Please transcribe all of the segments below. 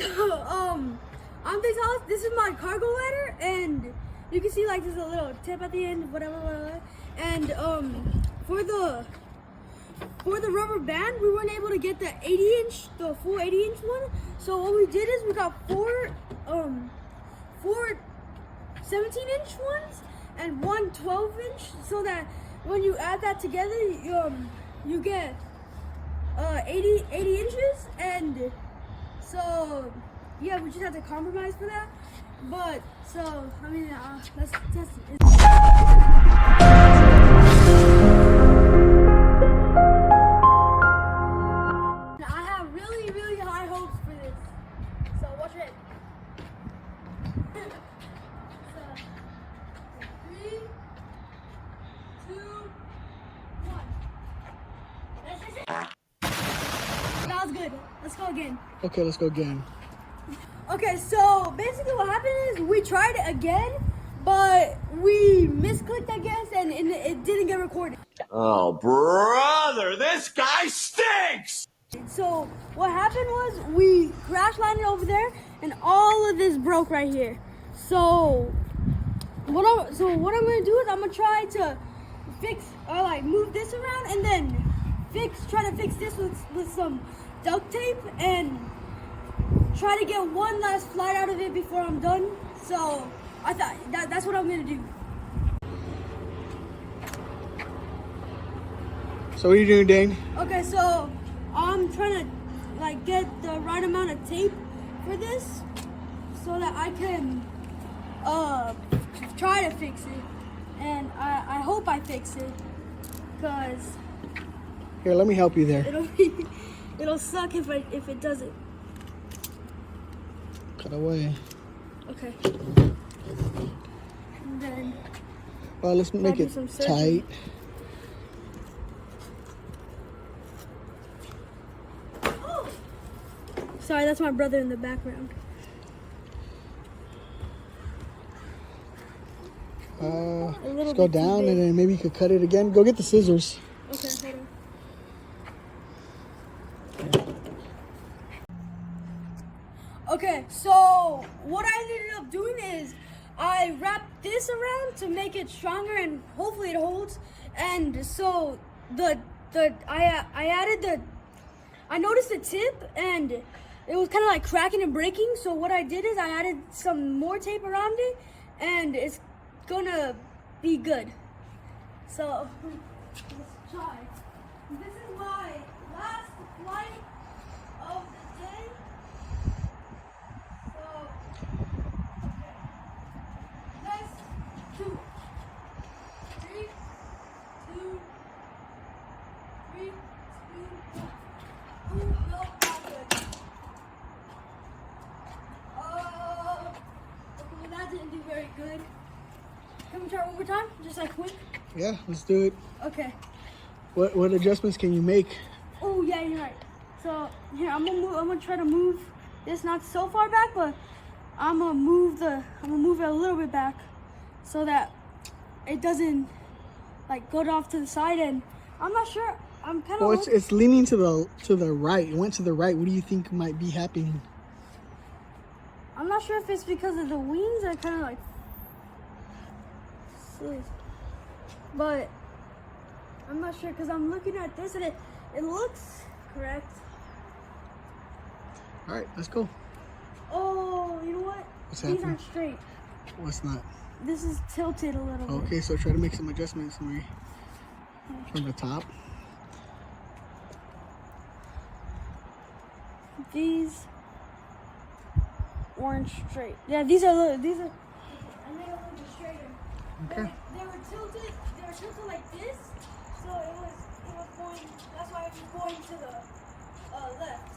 So, I'm Thomas. This is my cargo ladder, and you can see like there's a little tip at the end, whatever. And for the rubber band, we weren't able to get the full 80-inch one. So what we did is we got four 17-inch ones and one 12-inch, so that when you add that together, you get 80 inches. And so yeah, we just have to compromise for that. But so I mean, let's test it. I have really high hopes for this. So watch it. So 3, 2, 1. That was good. Let's go again. Okay, let's go again. Okay, so basically what happened is we tried it again, but we misclicked, I guess, and it didn't get recorded. Oh, brother, this guy stinks! So what happened was we crash landed over there, and all of this broke right here. So what I'm gonna do is I'm gonna try to fix or like move this around, and then try to fix this with some duct tape and try to get one last flight out of it before I'm done. So I thought that's what I'm gonna do. So what are you doing, Dane? Okay, so I'm trying to like get the right amount of tape for this so that I can try to fix it, and I hope I fix it, because Here, let me help you there. it'll suck if it doesn't. Cut away. Okay. And then Well, let's make do it some searching. tight. Sorry, that's my brother in the background. Let's go down and then maybe you could cut it again. Go get the scissors. Okay, hold on. Okay, so what I ended up doing is I wrapped this around to make it stronger, and hopefully it holds. And so I noticed the tip, and it was kind of like cracking and breaking. So what I did is I added some more tape around it, and it's gonna be good. So let's try. This is my last flight of the day. So okay. Let's do it. 3, 2, 3, 2, 1. Ooh, no, not good. Okay, that didn't do very good. Can we try one more time? Just like quick? Yeah, let's do it. Okay. What adjustments can you make? Oh yeah, you're right. So here I'm gonna try to move this not so far back, but I'm gonna move it a little bit back so that it doesn't like go off to the side. And I'm not sure. I'm kind of. Well, it's leaning to the right. It went to the right. What do you think might be happening? I'm not sure if it's because of the wings. I kind of like. But I'm not sure because I'm looking at this and it looks correct. All right, let's go. Oh, you know what? What's These happening? aren't straight. What's not? This is tilted a little bit. Okay, so try to make some adjustments, Marie. From the top. These weren't straight. Yeah, these are. I made a little bit straighter. Okay. They were tilted like this, so it was going. That's why it was going to the left.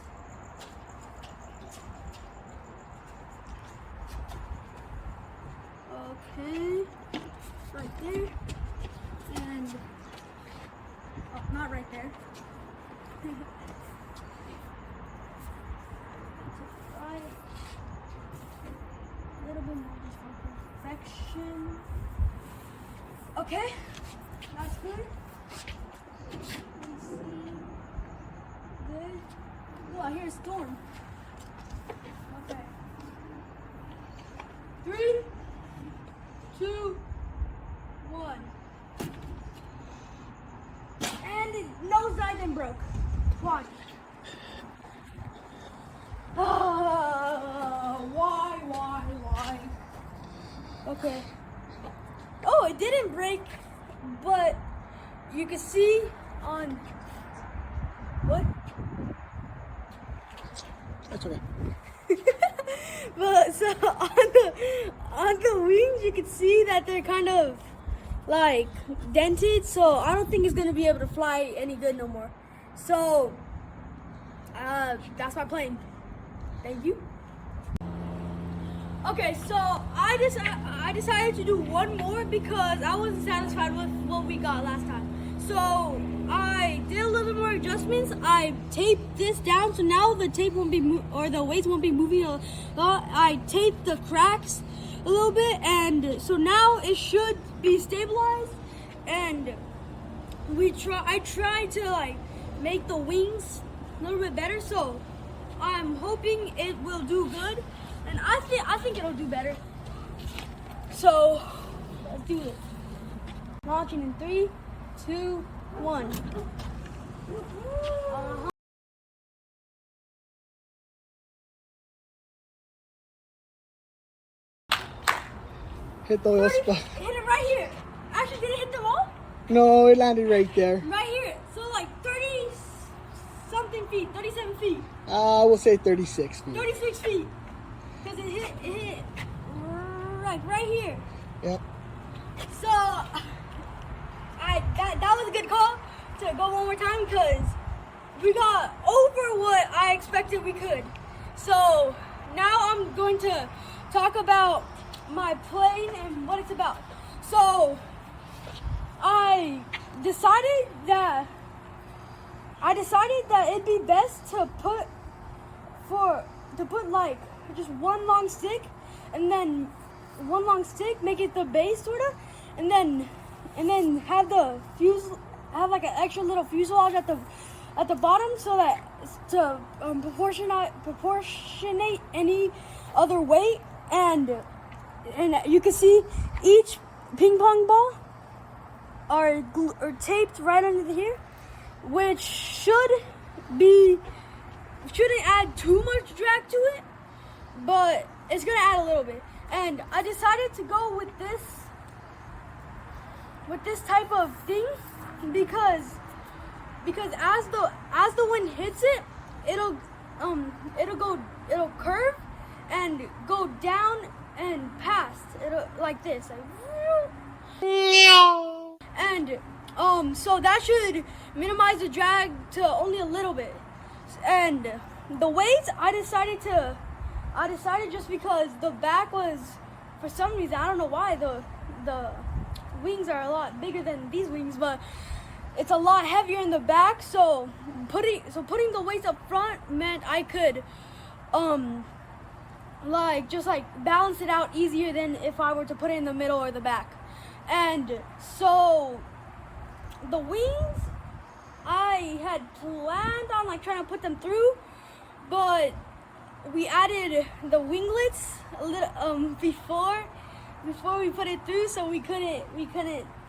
Okay, right there, and not right there. A little bit more just for perfection. Okay, that's good. Let's see. Good. Oh, I hear a storm. Okay. Oh, it didn't break, but you can see on what? That's okay. But so on the wings, you can see that they're kind of like dented. So I don't think it's gonna be able to fly any good no more. So that's my plane. Thank you. Okay, so I decided to do one more because I wasn't satisfied with what we got last time. So I did a little more adjustments. I taped this down so now the tape won't be the weights won't be moving a lot. I taped the cracks a little bit, and so now it should be stabilized. And I tried to like make the wings a little bit better. So I'm hoping it will do good. And I think it'll do better. So let's do it. Launching in 3, 2, 1. Hit the little spot. Hit it right here. Actually, did it hit the wall? No, it landed right there. Right here. So like 30 something feet, 37 feet. We'll say 36 feet. 36 feet. Because it hit right here. Yep. So that was a good call to go one more time because we got over what I expected we could. So now I'm going to talk about my plane and what it's about. So I decided that it'd be best to put like just one long stick, and then one long stick, make it the base sorta, and then have like an extra little fuselage at the bottom so that to proportionate any other weight, and you can see each ping pong ball are taped right under here, which shouldn't add too much drag to it, but it's gonna add a little bit. And I decided to go with this type of thing because as the wind hits it, it'll curve and go down and past. It'll like this, and so that should minimize the drag to only a little bit. And the weights, I decided just because the back was, for some reason, I don't know why, the wings are a lot bigger than these wings, but it's a lot heavier in the back. So putting the weights up front meant I could just balance it out easier than if I were to put it in the middle or the back. And so the wings, I had planned on trying to put them through, but we added the winglets a little before we put it through, so we couldn't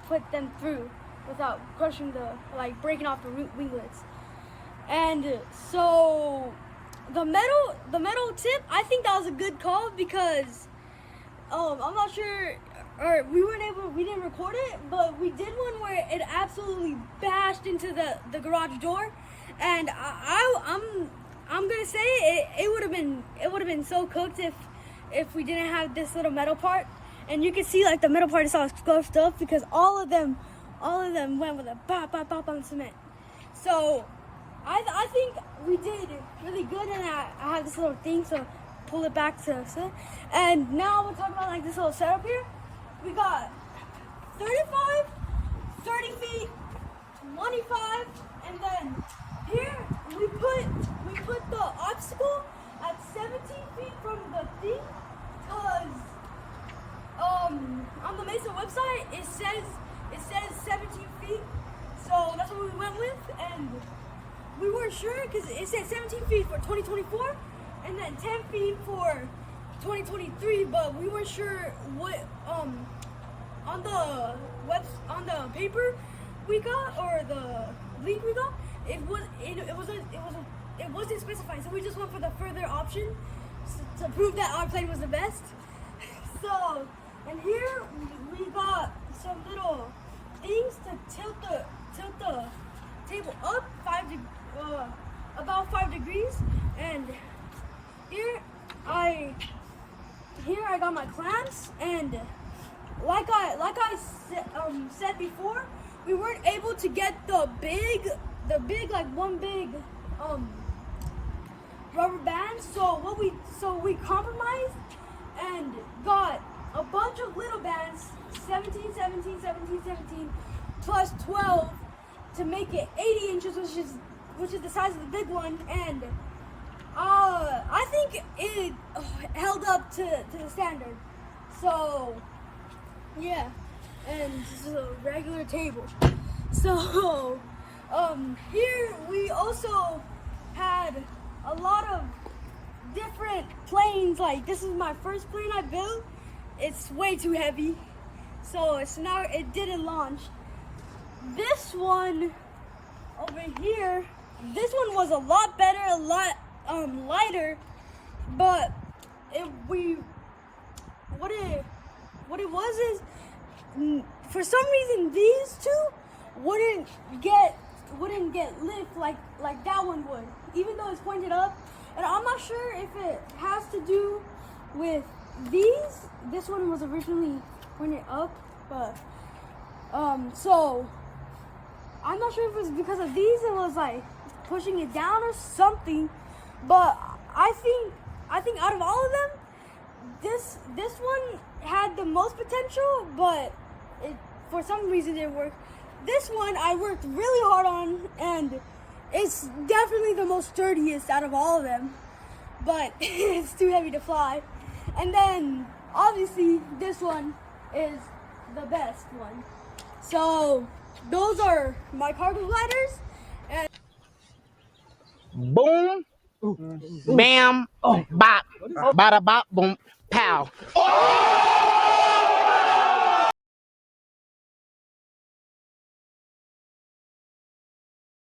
put them through without crushing breaking off the winglets. And so the metal tip, I think that was a good call because I'm not sure, or we didn't record it, but we did one where it absolutely bashed into the garage door, and I'm gonna say it would have been so cooked if we didn't have this little metal part. And you can see the metal part is all scuffed up because all of them went with a bop bop bop on cement. So I think we did really good, and I have this little thing to pull it back to. And now we're talking about this little setup here. We got 35, 30 feet, 25, and then here we put the obstacle at 17 feet from the thing, because on the Mesa website it says 17 feet, so that's what we went with. And we weren't sure because it said 17 feet for 2024 and then 10 feet for 2023, but we weren't sure what on the paper we got, or the link we got, it wasn't specified, so we just went for the further option to prove that our plane was the best. So And here we got some little things to tilt the table up about 5 degrees. And here I got my clamps, and like I said before, we weren't able to get the big like one big rubber band. So we compromised and got a bunch of little bands, 17, 17, 17, 17, plus 12 to make it 80 inches, which is the size of the big one. And I think it held up to the standard. So yeah, and this is a regular table. So here we also had a lot of different planes. Like, this is my first plane I built. It's way too heavy, so it didn't launch. This one over here, this one was a lot better, a lot lighter, but what it was is, for some reason these two wouldn't get lift like that one would, even though it's pointed up. And I'm not sure if it has to do with these. This one was originally pointed up, but so I'm not sure if it was because of these, it was like pushing it down or something. But I think out of all of them, this one had the most potential, but for some reason it didn't work. This one I worked really hard on, and it's definitely the most sturdiest out of all of them, but it's too heavy to fly. And then obviously this one is the best one. So those are my cargo gliders. And Boom, bam, bop, bada bop, boom, pow.